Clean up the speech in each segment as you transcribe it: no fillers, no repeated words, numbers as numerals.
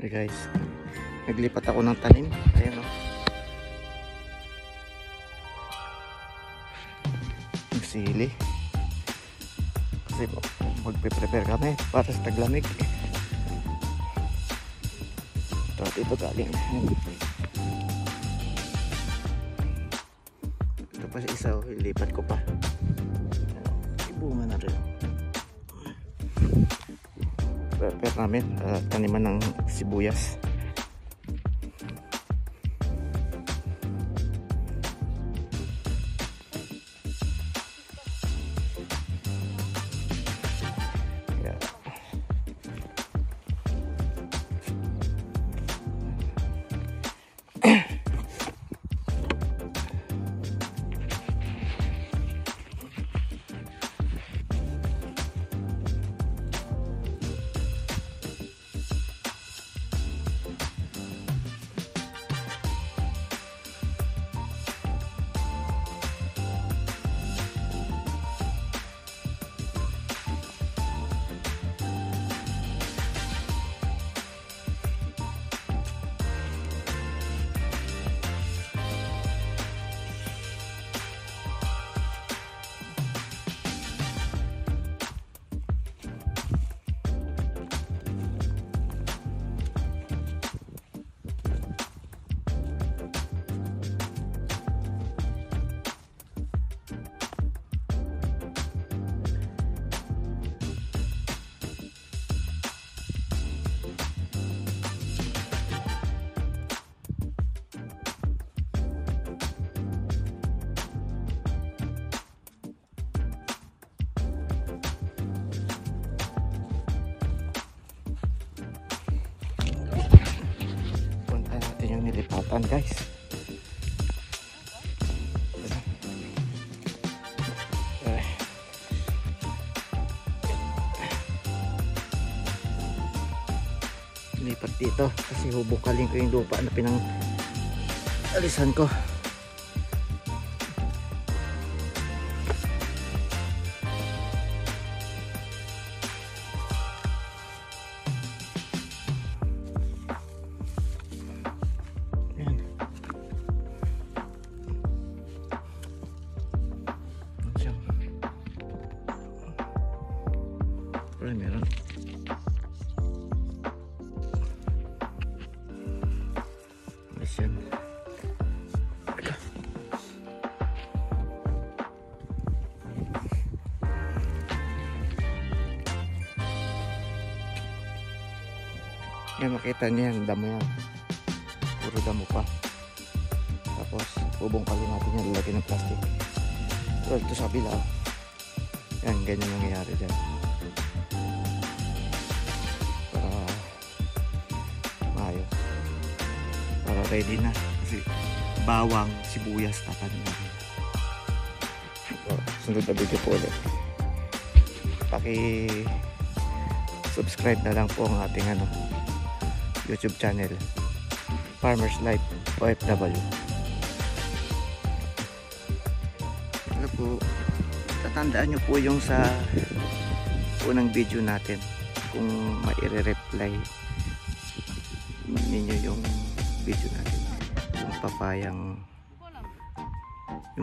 Okay guys, naglipat ako ng tanim. Ayan o, yung sili. Kasi magpe-prepare kami para sa taglamig. Ito, dito galing. Ito pa isa, ilipat ko pa. Ibunga na rin. Prepare namin taniman ng sibuyas. Nilipatan guys. Lipat dito kasi hubukalin ko yung lupa na pinang-alisan ko. Meron. Ayan. Yan, makita niyo yan, damo yan. Puro damo pa. Tapos, bubungkalin natin yan, lalagyan ng plastic. So, ito sa kabila. Yan, ganyan nangyayari dyan. Ready na kasi bawang, sibuyas tatanim natin. Sunod na video po ulit. Subscribe na lang po ang ating YouTube channel, Farmers Life OFW. Ano po, tatandaan nyo po yung sa unang video natin kung mai-reply ninyo yung video natin, yung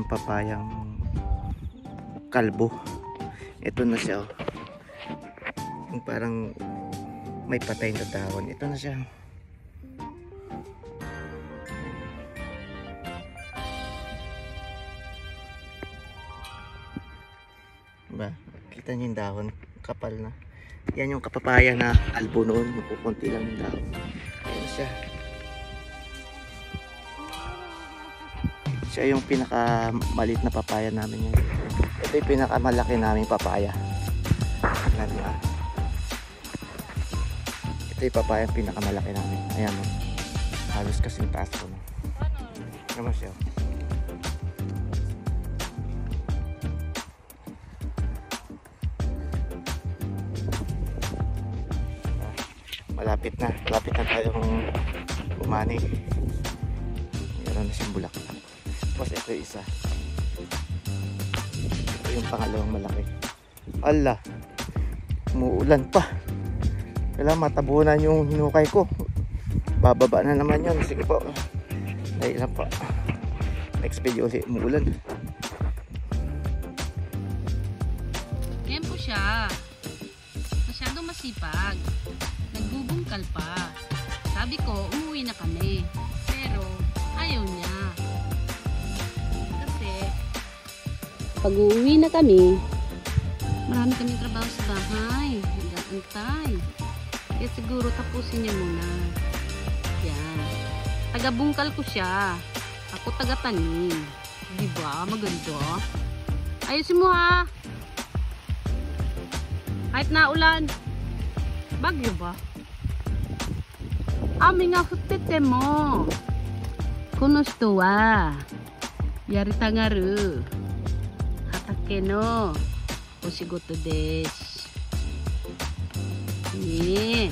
papayang kalbo. Ito na siya, yung parang may patay na dahon. Ito na siya. Diba? Kita niyo yung dahon, kapal na. Yan yung kapapaya na kalbo noon, mapukunti lang yung dahon. Ayan siya. Siya yung pinakamalit na papaya namin ngayon. Ito yung pinakamalaki naming papaya. Ito yung papaya yung pinakamalaki namin. Ayan o. Halos kasing taas ko. Naman siya. Malapit na tayong umani. Meron na siyang bulaklak. Tapos ito yung isa. Ito yung pangalawang malaki. Ala, umuulan pa. Kailangan matabunan yung hinukay ko. bababa na naman yun. Sige po, dahil lang po, next video ulit umuulan. Yan po siya, masyadong masipag, nagbubungkal pa. Sabi ko umuwi na kami, pero ayaw niya. Kasi pag uuwi na kami, marami kami trabaho sa bahay, nag-aantay. Kaya siguro tapusin niya muna. Yan. Taga-bungkal ko siya. Ako taga-tanim. Diba? Maganda. Ayusin mo ha. Kahit naulan. Bagyo ba? Ami nga futete mo. Kunosto wa. Yarita nga ru. Hatake no. Oshigoto desu. ねえ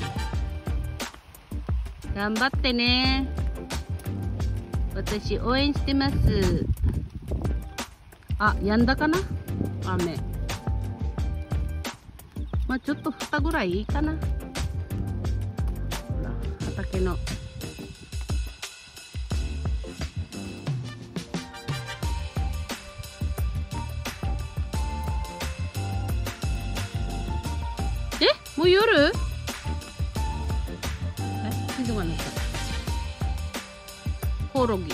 頑張ってね私応援してますあ、やんだかな雨まあちょっと降ったぐらいいいかなほら畑のもう夜？水がなった。コオロギ。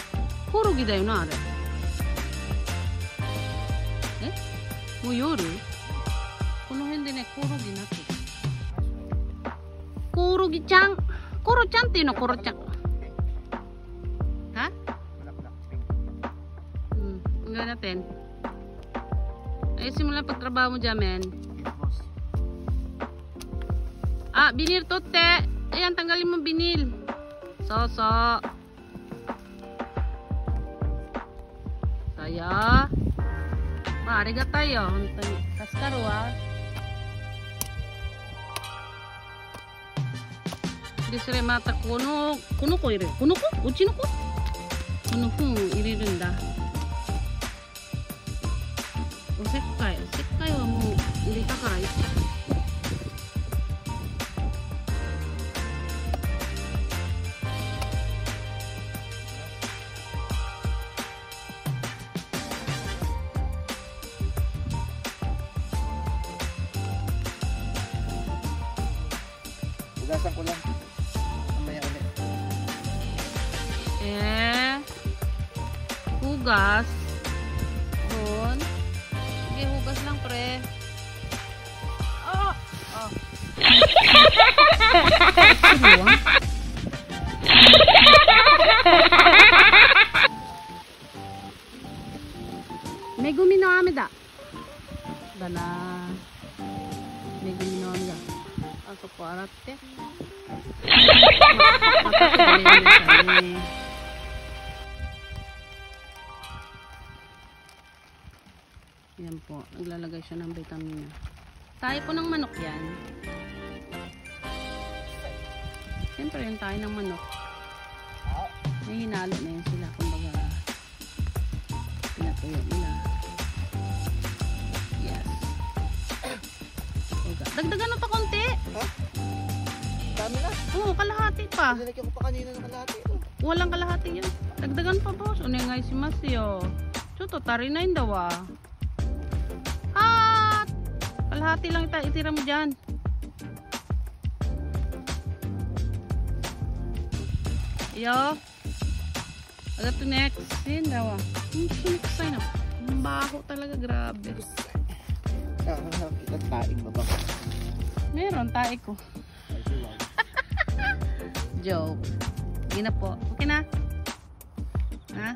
コオロギだよな、あれ。もう夜？この辺でね、コオロギなってる。コオロギちゃん。コロちゃんっていうの、コロちゃん。Ha? Enggak natin. Ayusin mo lang pagtrabaho mo dyan, men. Ah, binil to, te. Ayan, tanggalin mo binil. So. Saya. Maaari ga tayo. Kaskaro, ha. Desire mata kuno ko ire. Kuno ko? Uchi no ko? Kuno ko iririnda. O sekkai. Sekkai wa mo irita kara ito. Hugasan ko lang. Mamaya ulit. Hugas. Doon. Sige, hugas lang, pre. Oh! May gumi no ame da. Dana. May gumi no ame da. そこ洗って。Yan po, naglalagay siya ng vitamina. Tayo po ng manok yan. Siyempre yung tayo ng manok. May hinalo na yun sila. Kumbaga, pinatuyo nila. Yes. Dagdagan na pa konti. Ha? Dami na. Oo, kalahati pa. Nilagyan ko pa kanina ng kalahati. Walang kalahati yun. Dagdagan pa, boss. Unengay si Masyo. Chuto, tari na yun daw ah. Hat! Kalahati lang itira mo dyan. Yo. Agad to next. Yun daw ah. Sumiksay na. Baho talaga, grabe. Kita taing ba ba? Meron, tae ko. Joke. Hindi na po. Okay na? Ha?